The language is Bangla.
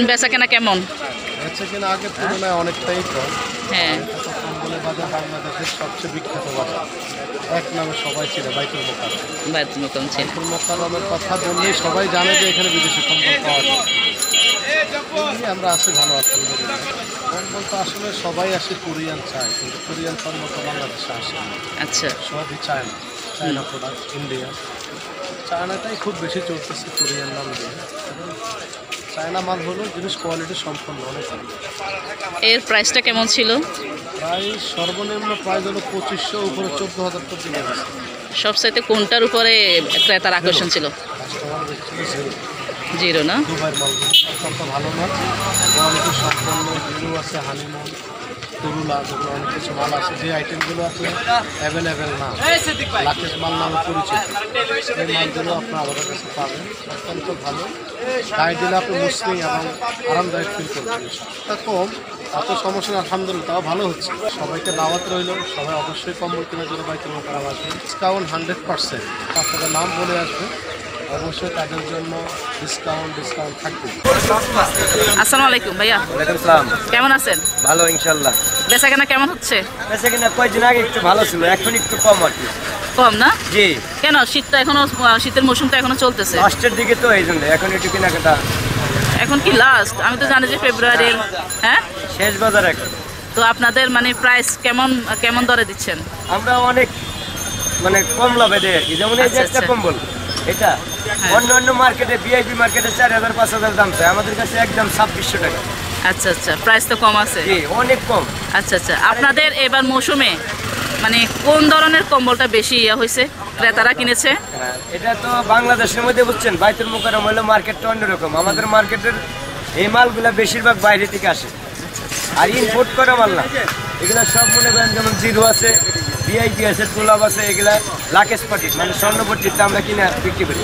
বেচাকেনা কেমন? বেচাকেনা আগের তুলনায় অনেকটাই কম। হ্যাঁ, কম্বলের বাজার বাংলাদেশের সবচেয়ে বিখ্যাত বাজার, এক নামে সবাই চিনে বাইতুল মোকাররম। বাইতুল মোকাররম ছিল। বাইতুল মোকাররমের কথা বললেই সবাই জানে যে এখানে বিদেশি কম্বল পাওয়া যায়। আমরা আসি ভালো আলহামদুলিল্লাহ। কম্বল তো আসলে সবাই আসে কোরিয়ান চায়, কিন্তু কোরিয়ান কম্বল তো বাংলাদেশে আসে না। আচ্ছা, সবই চায়না প্রোডাক্ট, ইন্ডিয়া। চায়নাটাই খুব বেশি চলতেছে কোরিয়ান নাম দিয়ে। চায়না মাল হলো জিনিস কোয়ালিটি সম্পন্ন অনেক ভালো। এর প্রাইসটা কেমন ছিল? প্রায় সর্বনিম্ন প্রাইস হলো 2500, উপরে 14,000 পর্যন্ত গেছে। সবচাইতে কোনটার উপরে ক্রেতার আকর্ষণ ছিল? কাস্টমার দেখছিল জিরো না? দুবাইয়ের মালগুলো অত্যন্ত ভালো মাল, কোয়ালিটি সম্পন্ন। জিরো আছে, হানিমুন, তরুলা, যেগুলো অনেক কিছু মাল আছে, যে আইটেমগুলো আসলে অ্যাভেলেবেল না, লাকেশ মাল নামে পরিচিত, এই মালগুলো আপনার আমাদের কাছে পাবেন। অত্যন্ত ভালো, গায়ে দিলে আপনি মুসলিম এবং আরামদায়ক ফিল করবেন। তা কম, এত সমস্যা না, আলহামদুলিল্লাহ তাও ভালো হচ্ছে। সবাইকে দাওয়াত রইল, সবাই অবশ্যই কম্বল কেনার জন্য বাইতুল মোকাররম আসবে। ডিসকাউন্ট 100%, আপনাদের নাম বলে আসবে, অবশ্যই তাদের জন্য ডিসকাউন্ট থাকবে। আসসালামু আলাইকুম ভাইয়া, ওয়ালাইকুম আসসালাম। কেমন আছেন? ভালো ইনশাল্লাহ। বেচাকেনা কেমন হচ্ছে? বেচাকেনা কয়েকদিন আগে একটু ভালো ছিল, এখন একটু কম আর কি। কম না? জি, কেন? শীতটা এখনো, শীতের মৌসুমটা এখনো চলতেছে। লাস্টের দিকে তো এই জন্য এখন একটু কেনাকাটা। এখন কি লাস্ট? আমি তো জানি যে ফেব্রুয়ারির। হ্যাঁ, শেষ বাজার এখন। তো আপনাদের মানে প্রাইস কেমন কেমন দরে দিচ্ছেন? আমরা অনেক মানে কম লাভে দেয় আর কি। যেমন এই যে আচ্ছা, একটা আচ্ছা। কম্বল, এটা অন্য অন্য মার্কেটে ভিআইপি মার্কেটে 4,000 5,000 দাম চাই, আমাদের কাছে একদম 2600 টাকা। আচ্ছা আচ্ছা, প্রাইস তো কম আছে। জি, অনেক কম। আচ্ছা আচ্ছা, আপনাদের এবার মৌসুমে মানে কোন ধরনের কম্বলটা বেশি হয়েছে, ক্রেতারা কিনেছে? হ্যাঁ, এটা তো বাংলাদেশের মধ্যে বুঝছেন, বাইতুল মোকাররম হলো মার্কেটটা অন্যরকম। আমাদের মার্কেটের এই মালগুলা বেশিরভাগ বাইরে থেকে আসে, আর ইম্পোর্ট করা মাল না। এগুলা সব মনে করেন যেমন জিরো আছে, ভিআইপি আছে, তুলাব আছে, এগুলা লাকেশ পাটি মানে স্বর্ণপট্টিতে আমরা কিনে বিক্রি করি।